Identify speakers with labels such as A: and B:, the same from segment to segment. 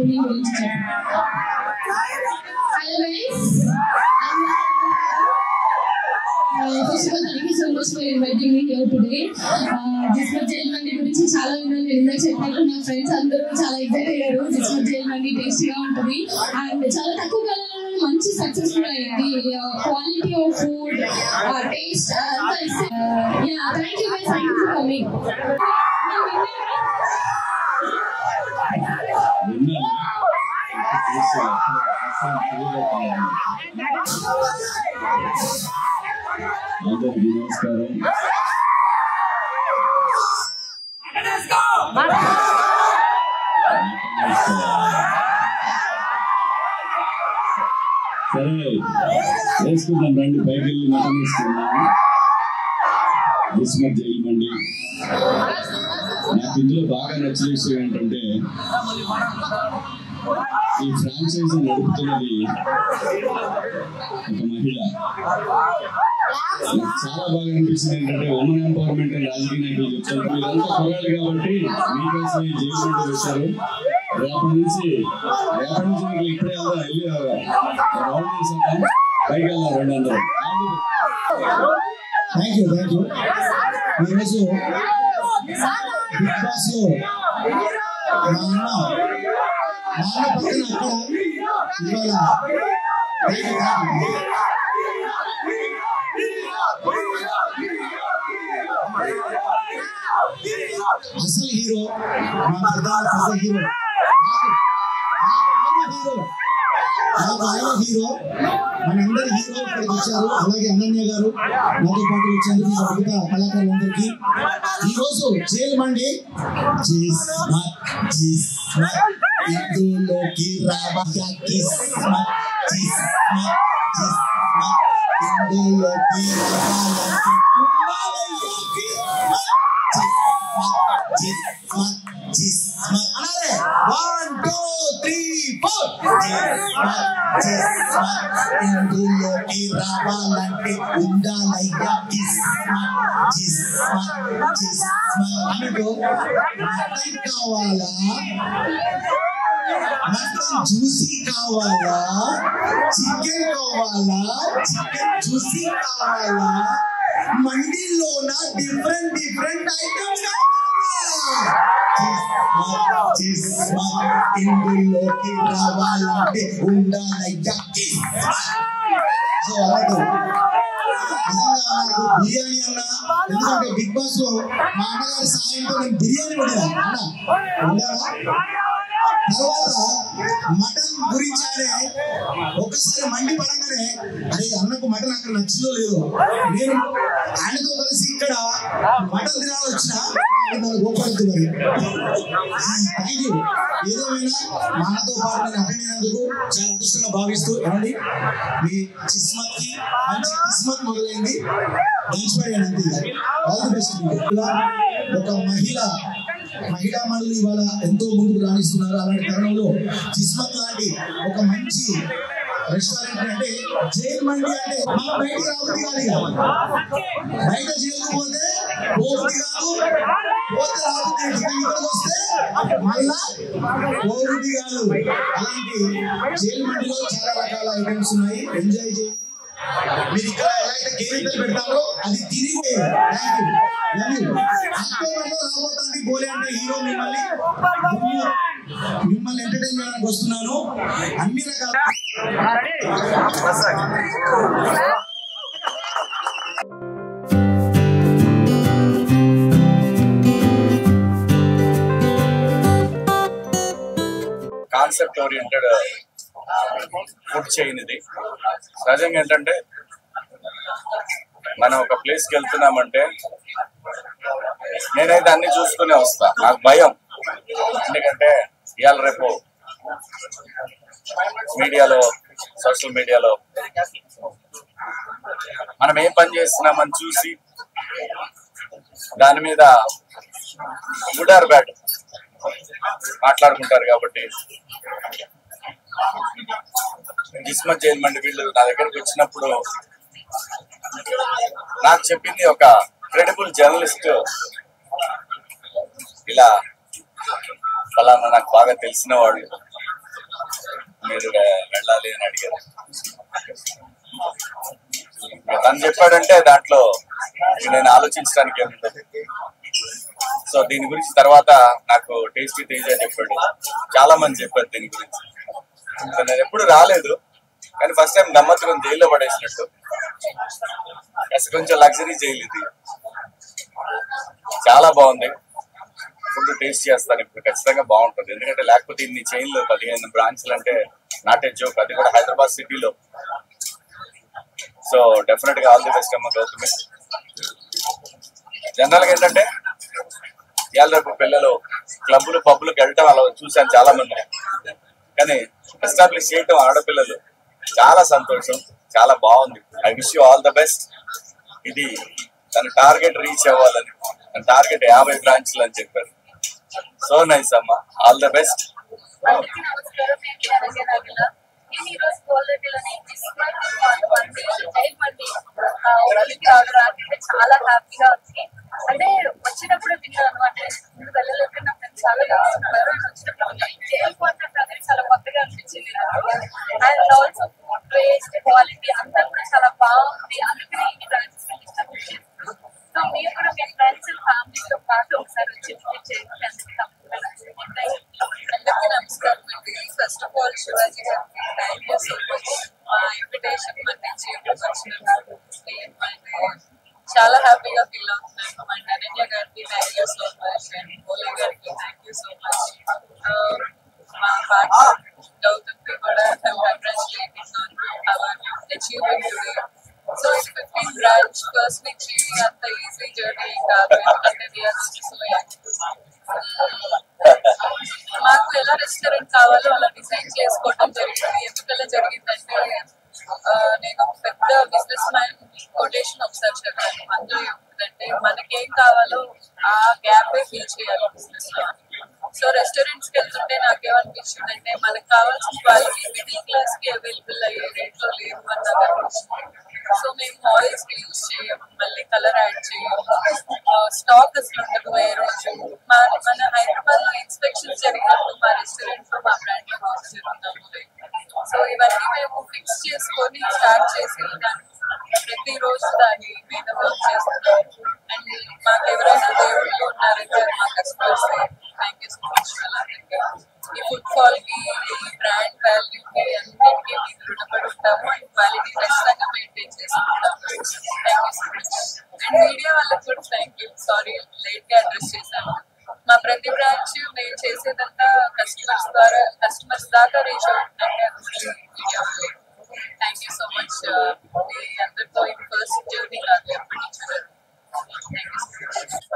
A: మీ గురించి చెప్పండి. Hello guys, first of all, thank you so much for inviting me here today. Jismat Jail Mandi గురించి చాలా విన్నాను. నేను ఇందాక చెప్పినట్టు నా ఫ్రెండ్స్ అందరూ చాలా ఎగ్జైట్ అయ్యారు. జిస్మత్ జైల్ మండి టేస్టీగా ఉంటుంది అండ్ చాలా తక్కువ కాలంలో మంచి సక్సెస్ఫుల్ అయింది. క్వాలిటీ ఆఫ్ ఫుడ్, టేస్ట్ అంతా ఇస్తే thank you guys, thank you for coming.
B: అందరికీ నమస్కారం. సరే వేసుకుందాం రండి, పైకి వెళ్ళి మటన్ వేసుకుందాము. జిస్మత్ జైల్ మండి. నాకు ఇందులో బాగా నచ్చిన విషయం ఏంటంటే ఈ ఫ్రాంచైజీ నడుపుతున్నది ఒక మహిళ. చాలా బాగా అనిపించింది ఏంటంటే ఉమెన్ ఎంపవర్మెంట్ అండ్ రాజకీయ నాయకులు వచ్చారు. మీరంతా కుర్రాళ్ళు కాబట్టి మీకోసం ఈ జైలు మండి వచ్చారు. రేపటి నుంచి మీకు ఇప్పుడే వెళ్దాం, వెళ్ళి రౌండ్ చేసేద్దాం, పైకి వెళ్దాం రెండు అందరూ.
C: Thank you. ఈరోజు బిగ్ బాస్ లో మా అన్న పక్కన అక్కడ ఇవాళ అసలు హీరో, మా పెద్ద హీరో, నాకు ఆయన హీరో, మనందరి హీరో ఇక్కడికి వచ్చారు. అలాగే అనన్య గారు నాతో పాటు వచ్చారు. మిగతా కళాకారులందరికీ ఈరోజు జైలు మండి ఇందులోకి రావగా ఇందులోకి ఇందులోకి రావాలంటే ఉండాలయ్యా మటన్ కావాలా, మటన్ జ్యూసీ కావాలా, చికెన్ కావాలా, చికెన్ జ్యూసీ కావాలా, మండీలోన డిఫరెంట్ ఐటమ్స్ ఇందులోకి రావాలంటే ఉండాలయ్యా. సో అలాగే నిజంగా నాకు బిర్యానీ అన్నా, ఎందుకంటే బిగ్ బాస్ లో మా అన్నగారి సహాయంతో నేను బిర్యానీ వండినా తర్వాత మటన్ గురించి ఒక్కసారి మండి పడంగానే అరే అన్నకు మటన్ అక్కడ నచ్చిందో లేదో, నేను ఆయనతో కలిసి ఇక్కడ మటన్ తినాలి వచ్చిన గోపాలతో మరి. Thank you. ఏదేమైనా మా అన్నతో పాటు నేను అటెండ్ అయినందుకు చాలా అదృష్టంగా భావిస్తూ ఏమండి మీ జిస్మత్ కి మంచి కిస్మత్ మొదలైంది. దంచిపడి ఆల్ ది బెస్ట్. ఒక మహిళా మనులు ఇవాళ ఎంతో ముందుకు రాణిస్తున్నారు. అలాంటి తరుణంలో జిస్మత్ లాంటి ఒక మంచి రెస్టారెంట్ అంటే జైలు మండి అంటే మనం బయటికి రాబుద్ది కాదు, బయట జైలుకు పోతే పోబుద్ది కాదు, పోతే రాబుద్ది, ఇక్కడికి వస్తే మళ్ళా పోబుద్ది కాదు. అలాంటి జైలు మండిలో చాలా రకాల ఐటమ్స్ ఉన్నాయి, ఎంజాయ్ చేయండి. మీరు ఇక్కడ ఎలా అయితే కేరింతలు పెడతారో అది తిరిగి అక్టోబర్లో రాబోతుంది బోలే అంటే హీరో మిమ్మల్ని ఎంటర్టైన్ చేయడానికి వస్తున్నాను. అన్ని రకాల
D: కాన్సెప్ట్ ఓరియంటెడ్ ఫుడ్ చైన్ ఇది. సహజంగా ఏంటంటే మనం ఒక ప్లేస్కి వెళ్తున్నామంటే నేనైతే అన్ని చూసుకునే వస్తా. నాకు భయం, ఎందుకంటే ఇవాళ రేపు మీడియాలో, సోషల్ మీడియాలో మనం ఏం పని చేస్తున్నామని చూసి దాని మీద గుడ్ ఆర్ బ్యాడ్ మాట్లాడుకుంటారు. కాబట్టి జిస్మత్ జైల్ మండి వీళ్ళు నా దగ్గరికి వచ్చినప్పుడు నాకు చెప్పింది ఒక క్రెడిబుల్ జర్నలిస్ట్, ఇలా ఫలానా నాకు బాగా తెలిసిన వాళ్ళు మీరు వెళ్ళాలి అని అడిగారు. తను చెప్పాడంటే దాంట్లో నేను ఆలోచించడానికి ఏముంటుంది. సో దీని గురించి తర్వాత నాకు టేస్టీ తేజ చెప్పాడు, చాలా మంది చెప్పారు దీని గురించి. నేను ఎప్పుడు రాలేదు కానీ ఫస్ట్ టైం గమ్మత్తుగా జైల్లో పడేసినట్టు. కొంచెం లగ్జరీ జైలు ఇది, చాలా బాగుంది. ఫుడ్ టేస్ట్ చేస్తాను ఇప్పుడు, ఖచ్చితంగా బాగుంటుంది. ఎందుకంటే లేకపోతే ఇన్ని చైన్లు 15 బ్రాంచ్లు అంటే నాట్ ఏ జోక్, అది కూడా హైదరాబాద్ సిటీలో. సో డెఫినెట్ గా ఆల్ ది బెస్ట్ అమ్మ గౌతమి. జనరల్ గా ఏంటంటే ఇవాళ రేపు పిల్లలు క్లబ్లు పబ్లకు వెళ్ళటం అలా చూశాను చాలా మంది, కానీ ఎస్టాబ్లిష్ చేయటం ఆడపిల్లలు చాలా సంతోషం, చాలా బాగుంది. I wish you all the best. ఇది తన టార్గెట్ రీచ్ అవ్వాలని, తన టార్గెట్ 50 బ్రాంచ్లు అని చెప్పారు. సో నైస్ అమ్మ, ఆల్ ద బెస్ట్.
E: నేను ఈ రోజు కోల్రెడ్డిలోని రాకంటే చాలా హ్యాపీగా ఉంది. అంటే వచ్చినప్పుడు విన్నాను అనమాట, ముందు వెళ్ళలేక నా ఫ్రెండ్స్ చాలా చూస్తున్నారు. అండ్ వచ్చినప్పుడు జైల్ కాంటాక్ట్ అనేది చాలా కొత్తగా అనిపించింది నాకు. And also food taste quality అంతా కూడా చాలా బాగుంది. అందుకనే ఈ బ్రాంచెస్ ఇష్టపడి. సో మీరు కూడా మీ ఫ్రెండ్స్ అండ్ ఫ్యామిలీతో పాటు ఒకసారి వచ్చి విజిట్ చేయండి. అందరికీ నమస్కారం అండి. ఫస్ట్ ఆఫ్ ఆల్ శివాజీ గారికి థ్యాంక్ యూ సో మచ్. మా ఇన్విటేషన్ మన్నించి వచ్చినందుకు చాలా హ్యాపీగా ఫీల్ అవుతున్నాను. అండ్ అనన్య గారికి thank you so much. And Bhole గారికి థ్యాంక్ యూ సో మచ్. మా పార్ట్నర్ గౌతమ్కి కూడా congratulating on hour achievement today. So ఇది 15 బ్రాంచ్ ఫస్ట్ నుంచి అంత ఈజీ జర్నీ కాదు, ఎందుకంటే మాకు ఎలా రెస్టారెంట్ కావాలో అలా డిజైన్ చేసుకోవడం జరిగింది. ఎందుకలా జరిగిందంటే నేను పెద్ద బిజినెస్ మ్యాన్ కొటేషన్ ఒకసారి చదివాను. అందులో ఏముందంటే మనకేం కావాలో ఆ గ్యాప్ ఫిల్ చేయాలి బిజినెస్ లో. సో రెస్టారెంట్స్ కి వెళ్తుంటే నాకేమనిపించిందంటే మనకు కావాల్సిన క్వాలిటీ మిడిల్ క్లాస్ కి అవైలబుల్ అయ్యే రేట్ లో లేవు అన్నది అనిపించింది. సో మేము ఆయిల్స్ యూజ్ చేయము, మళ్ళీ కలర్ యాడ్ చేయము, స్టాక్ అసలు ఉండదు. ఏ రోజు మన హైదరాబాద్ లో ఇన్స్పెక్షన్ జరిగినప్పుడు మా రెస్టారెంట్ లో మా బ్రాండ్ లో వర్క్ జరుగుతాము. సో ఇవన్నీ మేము ఫిక్స్ చేసుకొని స్టార్ట్ చేసి ప్రతి రోజు దాని మీద వర్క్ చేస్తున్నాం. అండ్ మాకు ఎవరైనా దేవుళ్ళు ఉన్నారంటే మా customers thank you so much. అలాగే ఈ ఫుడ్ ఫాల్ కి, ఈ బ్రాండ్ వాల్యూకి అన్నిటికీ మీకు రుణపడి ఉంటాము. అండ్ క్వాలిటీ ఖచ్చితంగా మెయింటైన్ చేసుకుంటాము. Thank you so much. And media వాళ్ళకి కూడా థ్యాంక్ యూ. సారీ లేట్ గా అడ్రస్ చేశాను. మా ప్రతి బ్రాంచ్ మేము చేసేదంతా కస్టమర్స్ దాకా రీచ్ అవుతుందంటే మీడియా వాళ్ళే. Thank you so much. మీ అందరితో ఇది ఫస్ట్ జర్నీ కాదు, ఎప్పటి నుంచి.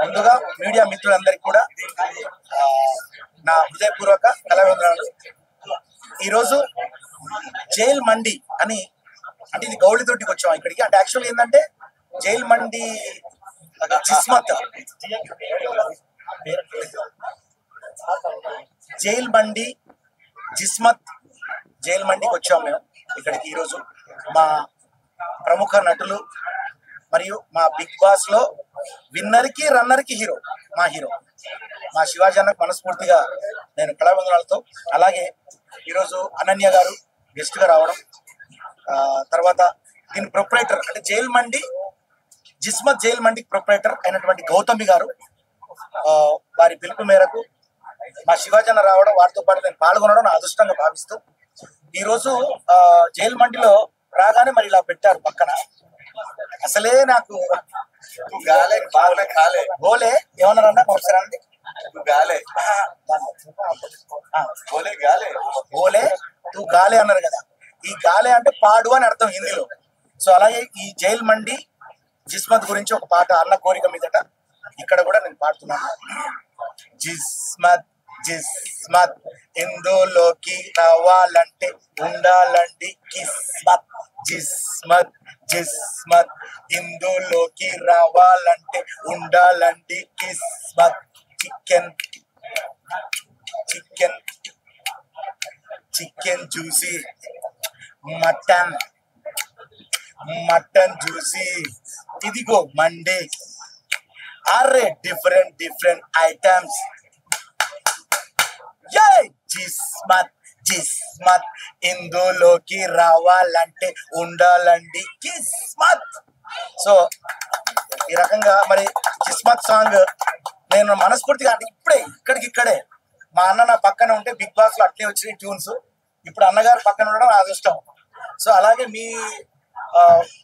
F: ముందుగా మీడియా మిత్రులందరికీ కూడా నా హృదయపూర్వక కళావందనాలు. ఈరోజు జైల్ మండి అని, అంటే ఇది గౌళితోటికి వచ్చాం ఇక్కడికి. అంటే యాక్చువల్ ఏంటంటే జైల్ మండి జిస్మత్, జైల్ మండి జిస్మత్ జైల్ మండికి వచ్చాం మేము ఇక్కడికి. ఈరోజు మా ప్రముఖ నటులు మరియు మా బిగ్ బాస్ లో విన్నర్ కి రన్నర్ కి హీరో మా శివాజీ అన్నకు మనస్ఫూర్తిగా నేను కళావందనాలతో, అలాగే ఈరోజు అనన్య గారు గెస్ట్ గా రావడం, తర్వాత దీని ప్రొపరేటర్ అంటే జైల్ మండి జిస్మత్ జైల్ మండికి ప్రొపరేటర్ అయినటువంటి గౌతమి గారు వారి పిలుపు మేరకు మా శివాజీ అన్న రావడం, వారితో పాటు నేను పాల్గొనడం నా అదృష్టంగా భావిస్తూ ఈరోజు జైల్ మండిలో రాగానే మరి ఇలా పెట్టారు పక్కన. అసలే నాకు గాలే బాగా కాలే బోలే ఏమన్నారన్నా ఒకసారి అండి. గాలే బోలే గాలే బోలే తూ గాలే అన్నారు కదా. ఈ గాలే అంటే పాడు అని అర్థం హిందీలో. సో అలాగే ఈ జైల్ మండి జిస్మత్ గురించి ఒక పాట అన్న కోరిక మీదట ఇక్కడ కూడా నేను పాడుతున్నాను. జిస్మత్ జిస్మత్ ఇందులోకి రావాలంటే ఉండాలంటే కిస్మత్. జిస్మత్ జిస్మత్ ఇందులోకి రావాలంటే ఉండాలంటే కిస్మత్. Chicken chicken chicken juicy, mutton mutton juicy, ఇదిగో మండే. అరే డిఫరెంట్ ఐటమ్స్. జిస్మత్ జిస్మత్ ఇందులోకి రావాలంటే ఉండాలండి కిస్మత్. సో ఈ రకంగా మరి జిస్మత్ సాంగ్ నేను మనస్ఫూర్తిగా అంటే ఇక్కడే మా అన్న నా పక్కన ఉంటే బిగ్ బాస్ లో అట్లే వచ్చినాయి ట్యూన్స్. ఇప్పుడు అన్నగారు పక్కన ఉండడం నా అదృష్టం. సో అలాగే మీ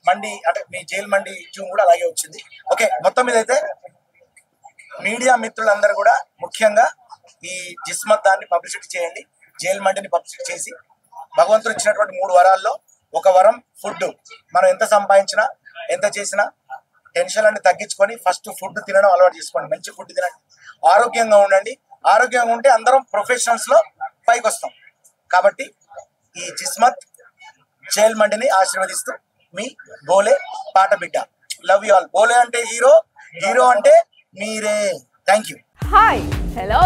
F: మండి అంటే మీ జైల్ మండి ట్యూన్ కూడా అలాగే వచ్చింది. ఓకే, మొత్తం మీద అయితే మీడియా మిత్రులందరూ కూడా ముఖ్యంగా ఈ జిస్మత్ దాన్ని పబ్లిసిటీ చేయండి, జైల్ మండిని పబ్లిసిటీ చేసి భగవంతుడు ఇచ్చినటువంటి 3 వరాల్లో ఒక వరం ఫుడ్. మనం ఎంత సంపాదించినా ఎంత చేసినా టెన్షన్ అన్ని తగ్గించుకొని ఫస్ట్ ఫుడ్ తినడం అలవాటు చేసుకోండి. మంచి ఫుడ్ తినండి, ఆరోగ్యంగా ఉండండి. ఆరోగ్యంగా ఉంటే అందరం ప్రొఫెషనల్స్ లో పైకి వస్తాం. కాబట్టి ఈ జిస్మత్ జైల్ మండిని ఆశీర్వదిస్తూ మీ బోలే పాట బిడ్డ. Love you all. బోలే అంటే హీరో, హీరో అంటే మీరే. Thank you.
G: Hi, hello.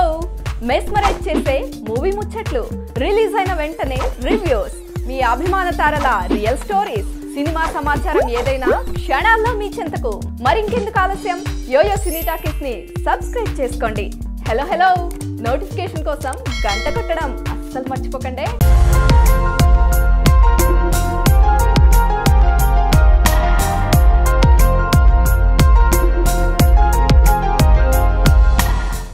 G: Mesmerize చేసే మూవీ ముచ్చట్లు, రిలీజ్ అయిన వెంటనే రివ్యూస్, మీ అభిమాన తారల రియల్ స్టోరీస్, సినిమా సమాచారం ఏదైనా క్షణాల్లో మీ చెంతకు. మరింకెందుకు ఆలస్యం, యోయో సినీ టాకీస్ ని సబ్స్క్రైబ్ చేసుకోండి. హలో నోటిఫికేషన్ కోసం గంట కొట్టడం అస్సలు మర్చిపోకండి.